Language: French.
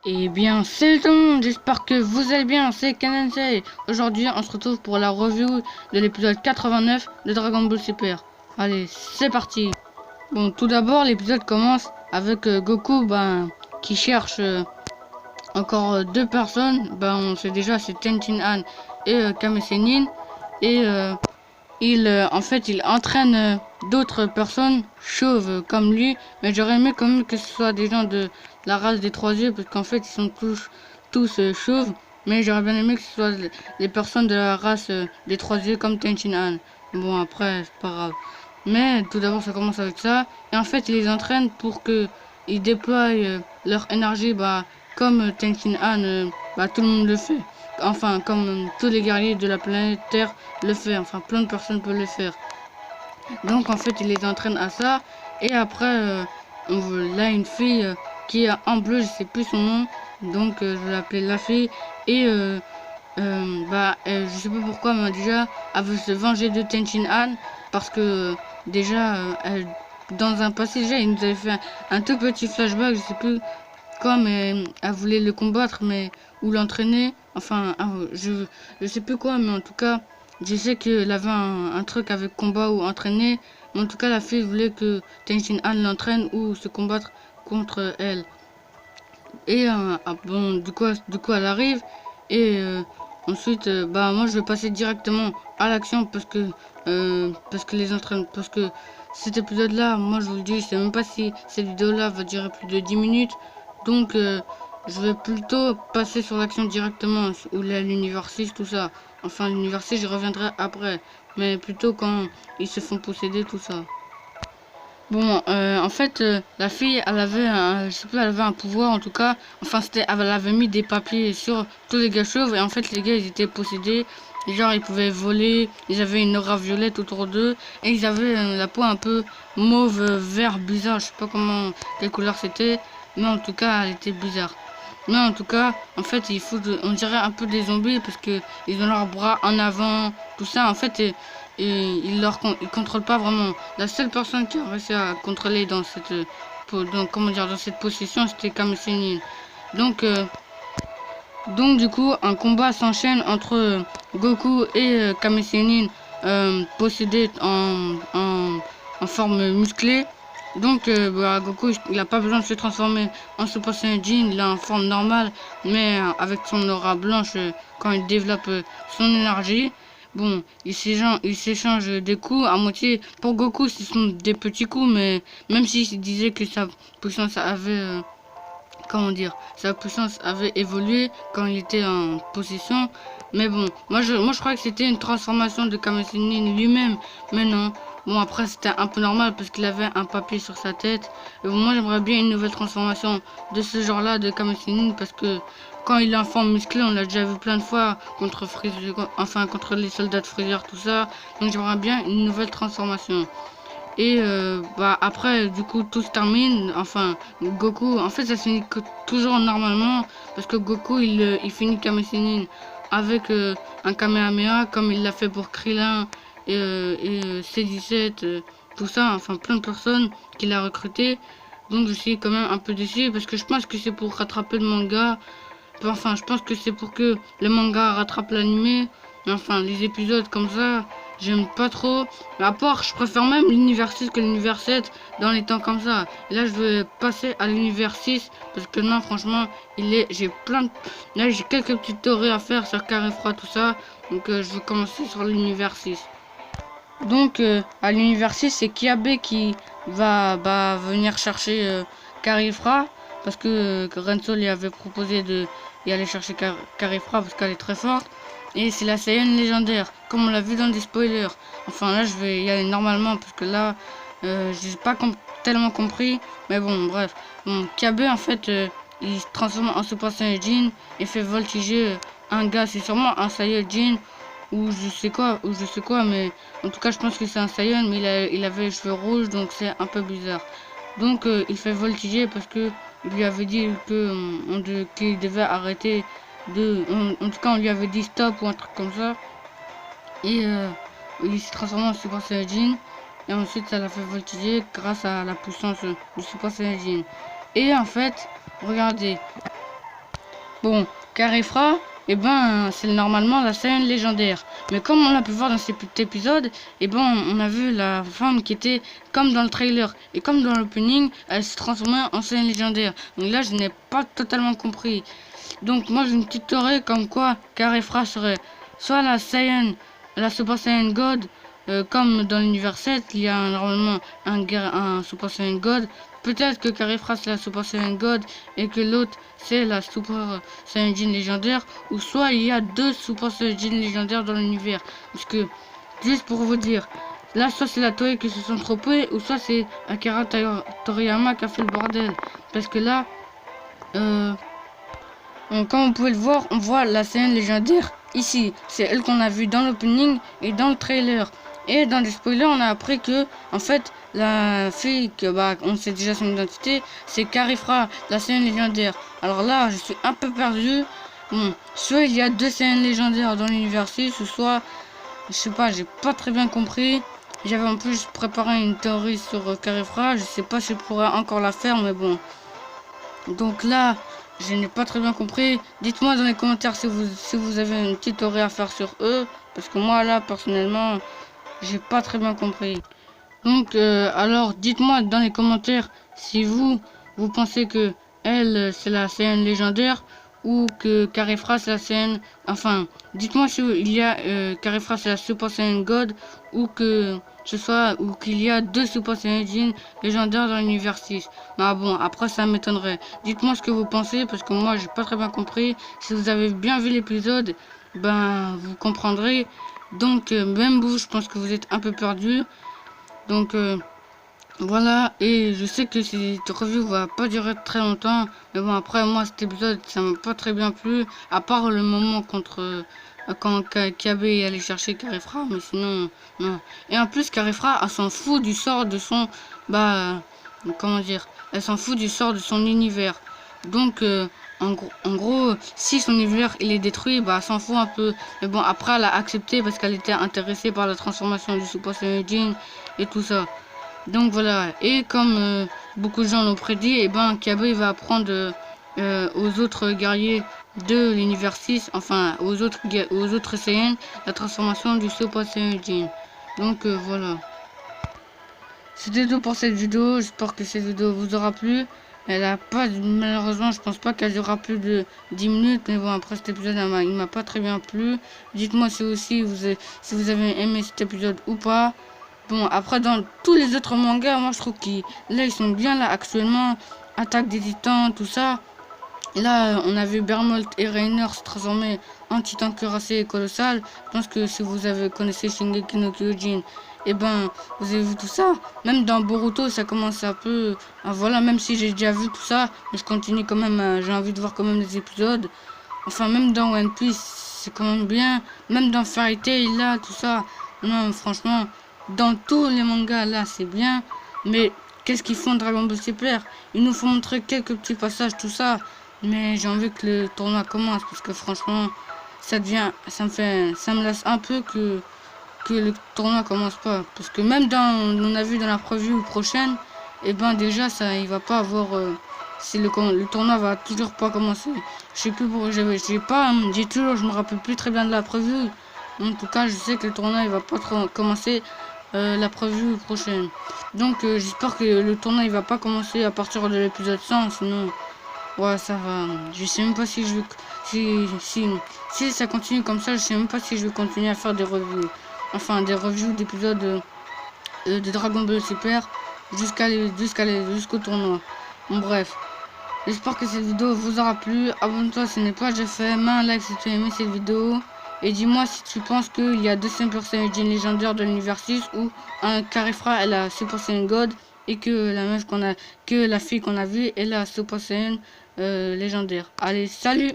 Eh bien, salut tout le monde, j'espère que vous allez bien, c'est Kanensei. Aujourd'hui, on se retrouve pour la review de l'épisode 89 de Dragon Ball Super. Allez, c'est parti. Bon, tout d'abord, l'épisode commence avec Goku qui cherche encore deux personnes. On sait déjà, c'est Tenshin Han et Kame Sennin. Et en fait, il entraîne d'autres personnes chauves comme lui, mais j'aurais aimé quand même que ce soit des gens de la race des trois yeux, parce qu'en fait, ils sont tous chauves, mais j'aurais bien aimé que ce soit des personnes de la race des trois yeux comme Tenshin Han. Bon, après, c'est pas grave. Mais tout d'abord, ça commence avec ça, et en fait, il les entraîne pour que ils déploient leur énergie, comme Tenshin Han, tout le monde le fait. Enfin, comme tous les guerriers de la planète Terre le fait, enfin plein de personnes peuvent le faire. Donc en fait il les entraîne à ça. Et après là une fille qui est en bleu, je sais plus son nom, donc je vais l'appeler la fille. Et je sais pas pourquoi, mais déjà elle veut se venger de Tenshin Han, parce que déjà dans un passé déjà il nous avait fait un tout petit flashback, je sais plus quoi, mais elle voulait le combattre, mais ou l'entraîner, enfin je sais plus quoi, mais en tout cas je sais qu'elle avait un truc avec combat ou entraîner, mais en tout cas la fille voulait que Tenshin Han l'entraîne ou se combattre contre elle. Et bon, du coup elle arrive. Et ensuite moi je vais passer directement à l'action, parce que les entraîne, parce que cet épisode là, moi je vous le dis, je sais même pas si cette vidéo là va durer plus de 10 minutes. Donc je vais plutôt passer sur l'action directement, ou l'univers 6, tout ça. Enfin l'univers 6 je reviendrai après, mais plutôt quand ils se font posséder, tout ça. Bon, en fait, la fille, je sais pas, elle avait un pouvoir en tout cas. Enfin, elle avait mis des papiers sur tous les gars chauves, et en fait, les gars, ils étaient possédés. Genre, ils pouvaient voler, ils avaient une aura violette autour d'eux, et ils avaient la peau un peu mauve, vert, bizarre. Je sais pas quelle couleur c'était, mais en tout cas, elle était bizarre. Mais en tout cas, en fait, on dirait un peu des zombies, parce que ils ont leurs bras en avant, tout ça. En fait, ils contrôlent pas vraiment. La seule personne qui a réussi à contrôler dans dans cette possession, c'était Kame Sennin. Donc, du coup, un combat s'enchaîne entre Goku et Kame Sennin, possédés en forme musclée. Donc Goku, il a pas besoin de se transformer en Super Saiyajin, il est en forme normale, mais avec son aura blanche, quand il développe son énergie. Bon, il s'échange des coups à moitié. Pour Goku, ce sont des petits coups, mais même s'il disait que sa puissance avait comment dire, sa puissance avait évolué quand il était en possession. Mais bon, moi je crois que c'était une transformation de Kame Sennin lui-même, mais non. Bon, après c'était un peu normal parce qu'il avait un papier sur sa tête. Et bon, moi j'aimerais bien une nouvelle transformation de ce genre-là de Kame Sennin, parce que quand il est en forme musclée, on l'a déjà vu plein de fois contre Freezer, enfin contre les soldats de Freezer, tout ça. Donc j'aimerais bien une nouvelle transformation. Et après, du coup, tout se termine. Enfin, Goku, en fait, ça se finit toujours normalement, parce que Goku, il finit Kame Sennin avec un Kamehameha, comme il l'a fait pour Krillin et C17, tout ça. Enfin, plein de personnes qu'il a recruté. Donc, je suis quand même un peu déçu, parce que je pense que c'est pour rattraper le manga. Enfin, je pense que c'est pour que le manga rattrape l'animé. Enfin, les épisodes comme ça, j'aime pas trop. À part, je préfère même l'univers 6 que l'univers 7 dans les temps comme ça. Et là, je vais passer à l'univers 6, parce que non, franchement, là, j'ai quelques petites théories à faire sur Carré-Froid, tout ça. Donc, je vais commencer sur l'univers 6. Donc, à l'univers 6, c'est Kiabe qui va venir chercher Carifra, parce que Renzo lui avait proposé de y aller chercher Carifra parce qu'elle est très forte. Et c'est la Saiyan légendaire, comme on l'a vu dans des spoilers. Enfin, là, je vais y aller normalement, parce que là, j'ai pas tellement compris. Mais bon, bref. Bon, Kiabe, en fait, il se transforme en Super Saiyajin et fait voltiger un gars. C'est sûrement un Saiyajin ou je sais quoi, mais en tout cas je pense que c'est un Saiyan, mais il avait les cheveux rouges, donc c'est un peu bizarre. Donc il fait voltiger parce que il lui avait dit qu'il devait arrêter en tout cas on lui avait dit stop ou un truc comme ça. Et il s'est transformé en Super Saiyajin, et ensuite ça l'a fait voltiger grâce à la puissance du Super Saiyajin. Et en fait, regardez, Bon, Carifra, eh ben, c'est normalement la scène légendaire. Mais comme on l'a pu voir dans cet épisode, eh ben, on a vu la femme qui était comme dans le trailer. Et comme dans l'opening, elle se transformait en scène légendaire. Donc là, je n'ai pas totalement compris. Donc moi, j'ai une petite théorie comme quoi Carifra serait soit la Saiyan, la Super Saiyan God, comme dans l'univers 7, il y a normalement un Super Saiyan God. Peut-être que Carifra c'est la Super Saiyan God et que l'autre c'est la Super Saiyan légendaire, ou soit il y a deux Super Saiyan légendaires dans l'univers. Parce que, juste pour vous dire, là soit c'est la Toei qui se sont trompés, ou soit c'est Akira Toriyama qui a fait le bordel. Parce que là, comme vous pouvez le voir, on voit la scène légendaire ici. C'est elle qu'on a vue dans l'opening et dans le trailer. Et dans les spoilers, on a appris que, en fait, la fille, que on sait déjà son identité, c'est Carifra, la scène légendaire. Alors là, je suis un peu perdu. Bon, soit il y a deux scènes légendaires dans l'univers 6, ou soit, je sais pas, j'ai pas très bien compris. J'avais en plus préparé une théorie sur Carifra. Je sais pas si je pourrais encore la faire, mais bon. Donc là, je n'ai pas très bien compris. Dites-moi dans les commentaires si vous avez une petite théorie à faire sur eux. Parce que moi là, personnellement, j'ai pas très bien compris. Donc, alors, dites-moi dans les commentaires si vous pensez que elle, c'est la scène légendaire ou que Carifra, c'est la scène... Enfin, dites-moi si il y a Carifra, c'est la Super Saiyan God ou que ce soit ou qu'il y a deux Super Saiyan légendaires dans l'univers 6. Ah bon, après ça m'étonnerait. Dites-moi ce que vous pensez parce que moi, j'ai pas très bien compris. Si vous avez bien vu l'épisode, ben, vous comprendrez. Donc, même vous, je pense que vous êtes un peu perdu. Donc, voilà. Et je sais que cette review va pas durer très longtemps. Mais bon, après, moi, cet épisode, ça m'a pas très bien plu. À part le moment quand Kabe est allé chercher Carifra. Mais sinon, non. Et en plus, Carifra, elle s'en fout du sort de son... comment dire? Elle s'en fout du sort de son univers. Donc, en gros, si son univers il est détruit, bah, elle s'en fout un peu. Mais bon, après, elle a accepté parce qu'elle était intéressée par la transformation du Super Saiyan et tout ça. Donc voilà. Et comme beaucoup de gens l'ont prédit, et ben, Kabe va apprendre aux autres guerriers de l'univers 6, enfin, aux autres Saiyans, la transformation du Super Saiyan. Donc voilà. C'était tout pour cette vidéo. J'espère que cette vidéo vous aura plu. Elle a pas, malheureusement, je pense pas qu'elle durera plus de 10 minutes. Mais bon, après cet épisode, il m'a pas très bien plu. Dites-moi si aussi si vous avez aimé cet épisode ou pas. Bon, après, dans tous les autres mangas, moi, je trouve qu'ils là, ils sont bien là actuellement. Attaque des Titans, tout ça. Là, on a vu Bermolt et Reiner se transformer en titan cuirassé et colossal. Je pense que si vous connaissez Shingeki no Kyojin, et ben, vous avez vu tout ça. Même dans Boruto, ça commence un peu... voilà, même si j'ai déjà vu tout ça, mais je continue quand même, j'ai envie de voir quand même les épisodes. Enfin, même dans One Piece, c'est quand même bien. Même dans Fairy Tail, là, tout ça. Non, franchement, dans tous les mangas, là, c'est bien. Mais qu'est-ce qu'ils font Dragon Ball Super? Ils nous font montrer quelques petits passages, tout ça. Mais j'ai envie que le tournoi commence parce que franchement, ça me lasse un peu que le tournoi commence pas. Parce que même on a vu dans la preview prochaine, et ben déjà ça, il va pas avoir, si le tournoi va toujours pas commencer. Je sais plus pour, je me rappelle plus très bien de la preview. En tout cas, je sais que le tournoi il va pas trop commencer la preview prochaine. Donc j'espère que le tournoi il va pas commencer à partir de l'épisode 100, sinon. Ouais, ça va. Je sais même pas si je vais... Si ça continue comme ça, je sais même pas si je vais continuer à faire des reviews. Enfin, des reviews d'épisodes de Dragon Ball Super jusqu'au tournoi. Bon, bref. J'espère que cette vidéo vous aura plu. Abonne-toi si ce n'est pas déjà fait. Mets un like si tu as aimé cette vidéo. Et dis-moi si tu penses qu'il y a deux Super Saiyan légendaires de l'univers 6 ou un Carifra elle a Super Saiyan God et que la fille qu'on a vue elle a Super Saiyan légendaire. Allez, salut!